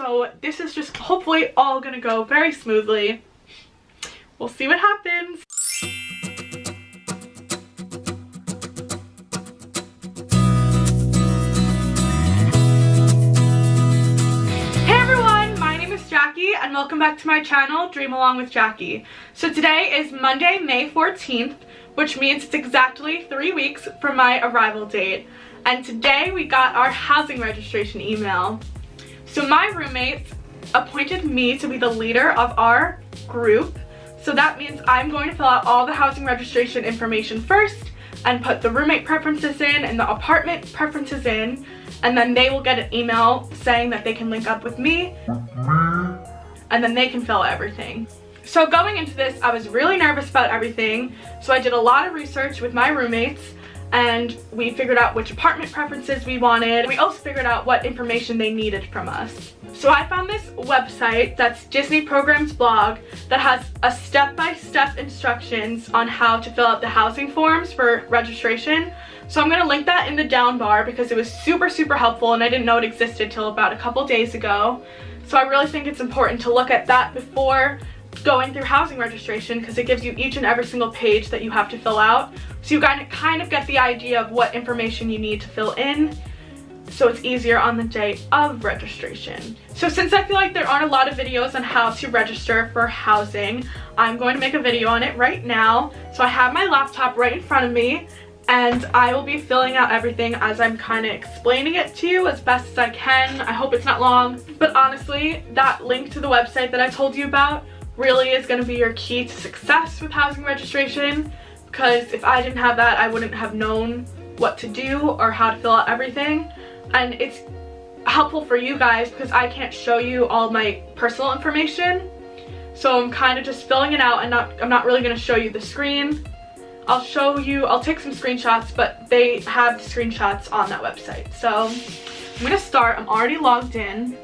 so this is just hopefully all gonna go very smoothly. We'll see what happens. Jackie, and welcome back to my channel, Dream Along with Jackie. So today is Monday, May 14th, which means it's exactly 3 weeks from my arrival date. And today we got our housing registration email. So my roommates appointed me to be the leader of our group. So that means I'm going to fill out all the housing registration information first and put the roommate preferences in and the apartment preferences in. And then they will get an email saying that they can link up with me, and then they can fill everything. So going into this, I was really nervous about everything, so I did a lot of research with my roommates, and we figured out which apartment preferences we wanted. We also figured out what information they needed from us. So I found this website that's Disney Programs blog that has a step-by-step instructions on how to fill out the housing forms for registration. So I'm going to link that in the down bar because it was super helpful and I didn't know it existed till about a couple days ago. So I really think it's important to look at that before going through housing registration because it gives you each and every single page that you have to fill out. So you kind of get the idea of what information you need to fill in, so it's easier on the day of registration. So since I feel like there aren't a lot of videos on how to register for housing, I'm going to make a video on it right now. So I have my laptop right in front of me, and I will be filling out everything as I'm kind of explaining it to you as best as I can. I hope it's not long, but honestly, that link to the website that I told you about really is going to be your key to success with housing registration, because if I didn't have that, I wouldn't have known what to do or how to fill out everything. And it's helpful for you guys because I can't show you all my personal information, so I'm kind of just filling it out, and I'm not really going to show you the screen. I'll take some screenshots, but they have the screenshots on that website. So I'm going to start. I'm already logged in.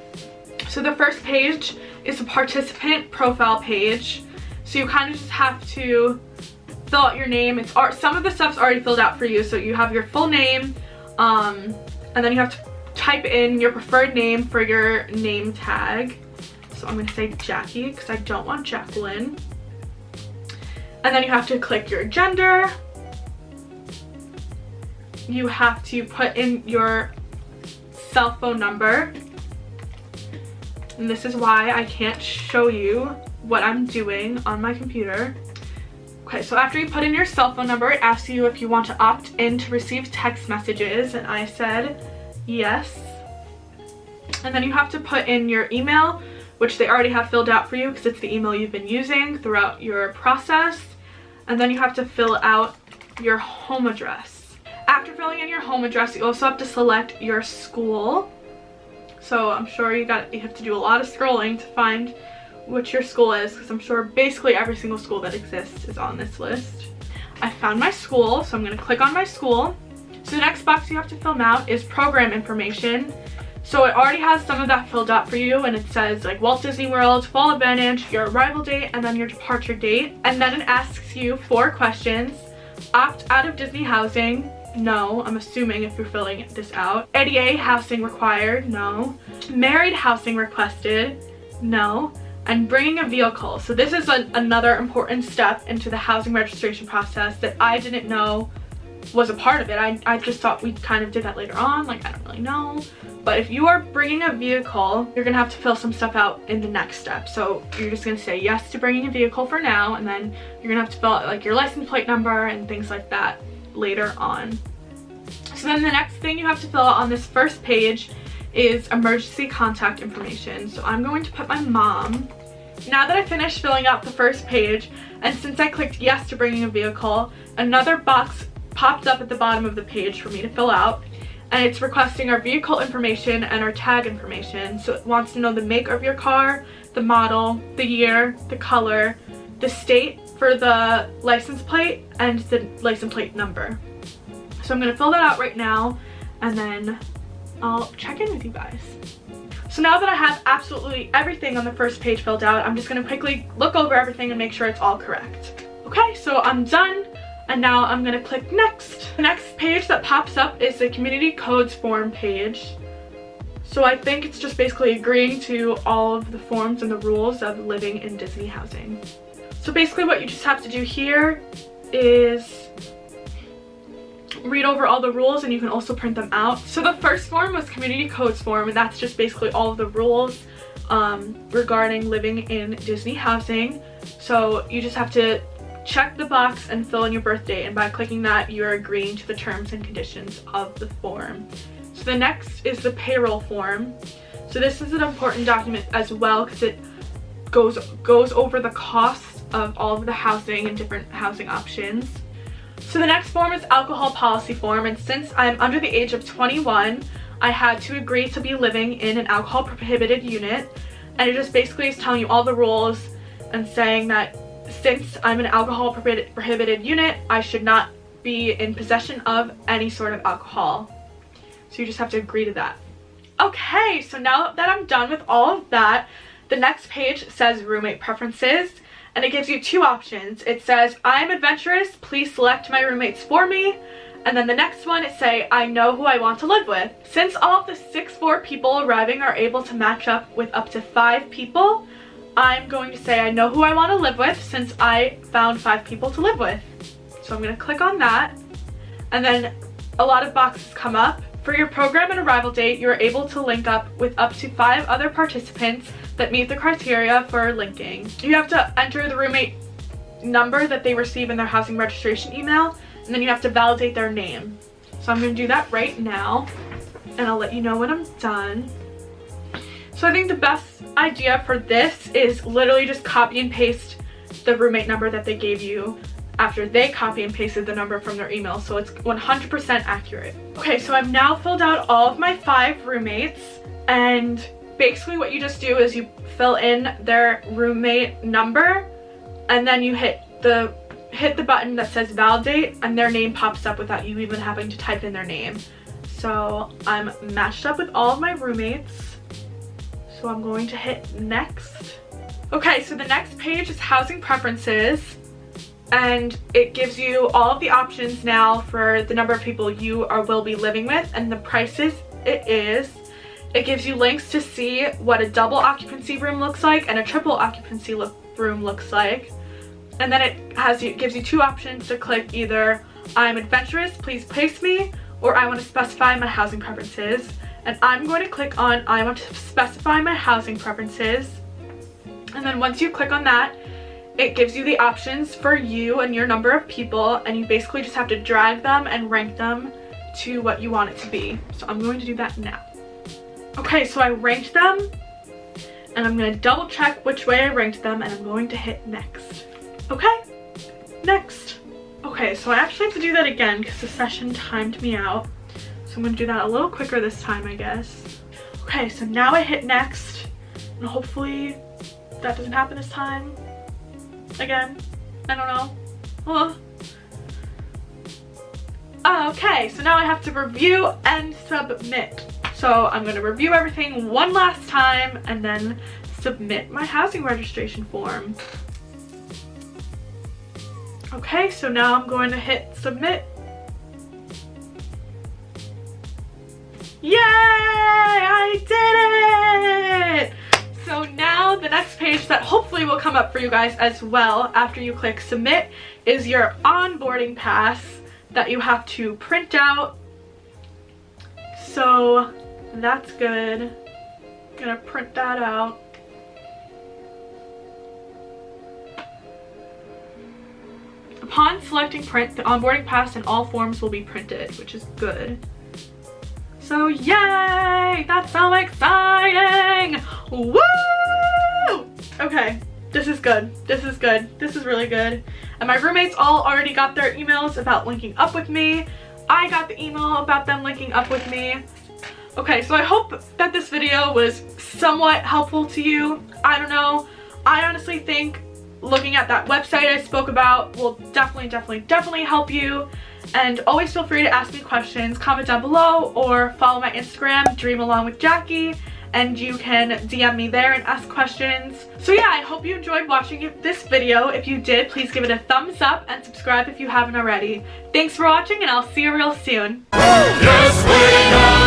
So the first page is a participant profile page. So you kind of just have to fill out your name. Some of the stuff's already filled out for you. So you have your full name, and then you have to type in your preferred name for your name tag. So I'm going to say Jackie because I don't want Jacqueline. And then you have to click your gender. You have to put in your cell phone number. And this is why I can't show you what I'm doing on my computer. Okay, so after you put in your cell phone number, it asks you if you want to opt in to receive text messages, and I said yes. And then you have to put in your email, which they already have filled out for you because it's the email you've been using throughout your process. And then you have to fill out your home address. After filling in your home address, you also have to select your school. So I'm sure you have to do a lot of scrolling to find which your school is, because I'm sure basically every single school that exists is on this list. I found my school, so I'm going to click on my school. So the next box you have to fill out is program information. So it already has some of that filled out for you, and it says like Walt Disney World, Fall Advantage, your arrival date, and then your departure date. And then it asks you 4 questions. Opt out of Disney housing. No, I'm assuming if you're filling this out. ADA housing required. No. Married housing requested. No. And bringing a vehicle. So this is another important step into the housing registration process that I didn't know was a part of it. I just thought we kind of did that later on. Like, I don't really know. But if you are bringing a vehicle, you're gonna have to fill some stuff out in the next step. So you're just gonna say yes to bringing a vehicle for now, and then you're gonna have to fill out like your license plate number and things like that later on. So then the next thing you have to fill out on this first page is emergency contact information. So I'm going to put my mom. Now that I finished filling out the first page, and since I clicked yes to bringing a vehicle, another box popped up at the bottom of the page for me to fill out. And it's requesting our vehicle information and our tag information. So it wants to know the make of your car, the model, the year, the color, the state for the license plate, and the license plate number. So I'm going to fill that out right now, and then I'll check in with you guys. So now that I have absolutely everything on the first page filled out, I'm just going to quickly look over everything and make sure it's all correct. Okay, so I'm done. And now I'm gonna click next. The next page that pops up is the community codes form page. So So I think it's just basically agreeing to all of the forms and the rules of living in Disney housing. So basically what you just have to do here is read over all the rules, and you can also print them out. So the first form was community codes form, and that's just basically all of the rules regarding living in Disney housing. So you just have to check the box and fill in your birth date, and by clicking that you're agreeing to the terms and conditions of the form. So the next is the payroll form. So this is an important document as well because it goes over the costs of all of the housing and different housing options. So the next form is alcohol policy form, and since I'm under the age of 21, I had to agree to be living in an alcohol prohibited unit, and it just basically is telling you all the rules and saying that since I'm an alcohol prohibited unit, I should not be in possession of any sort of alcohol. So you just have to agree to that. Okay, so now that I'm done with all of that, the next page says roommate preferences, and it gives you two options. It says, I'm adventurous, please select my roommates for me. And then the next one, it say, I know who I want to live with. Since all of the 6'4" people arriving are able to match up with up to 5 people, I'm going to say I know who I want to live with since I found 5 people to live with. So I'm going to click on that, and then a lot of boxes come up. For your program and arrival date, you are able to link up with up to 5 other participants that meet the criteria for linking. You have to enter the roommate number that they receive in their housing registration email, and then you have to validate their name. So I'm going to do that right now, and I'll let you know when I'm done. So I think the best idea for this is literally just copy and paste the roommate number that they gave you after they copy and pasted the number from their email, so it's 100% accurate. Okay, so I've now filled out all of my 5 roommates, and basically what you just do is you fill in their roommate number, and then you hit the button that says validate, and their name pops up without you even having to type in their name. So I'm matched up with all of my roommates, so I'm going to hit next. Okay, so the next page is housing preferences, and it gives you all of the options now for the number of people you will be living with and the prices it is. It gives you links to see what a double occupancy room looks like and a triple occupancy room looks like. And then it gives you 2 options to click, either I'm adventurous, please place me, or I want to specify my housing preferences. And I'm going to click on I want to specify my housing preferences. And then once you click on that, it gives you the options for you and your number of people, and you basically just have to drag them and rank them to what you want it to be. So I'm going to do that now. Okay, so I ranked them, and I'm going to double check which way I ranked them, and I'm going to hit next. Okay, next. Okay, so I actually have to do that again because the session timed me out. So I'm going to do that a little quicker this time, I guess. Okay, so now I hit next, and hopefully that doesn't happen this time. Again, I don't know. Okay, so now I have to review and submit. So I'm going to review everything one last time and then submit my housing registration form. Okay, so now I'm going to hit submit. Yay! I did it! So now the next page that hopefully will come up for you guys as well after you click submit is your onboarding pass that you have to print out. So that's good. I'm gonna print that out. Upon selecting print, the onboarding pass and all forms will be printed, which is good. So yay! That's so exciting! Woo! Okay, this is good. This is good. This is really good. And my roommates all already got their emails about linking up with me. I got the email about them linking up with me. Okay, so I hope that this video was somewhat helpful to you. I don't know. I honestly think looking at that website I spoke about will definitely help you. And always feel free to ask me questions, comment down below, or follow my Instagram, dreamalongwithjackie, and you can DM me there and ask questions. So yeah, I hope you enjoyed watching this video. If you did, please give it a thumbs up and subscribe if you haven't already. Thanks for watching, and I'll see you real soon. Yes, we know.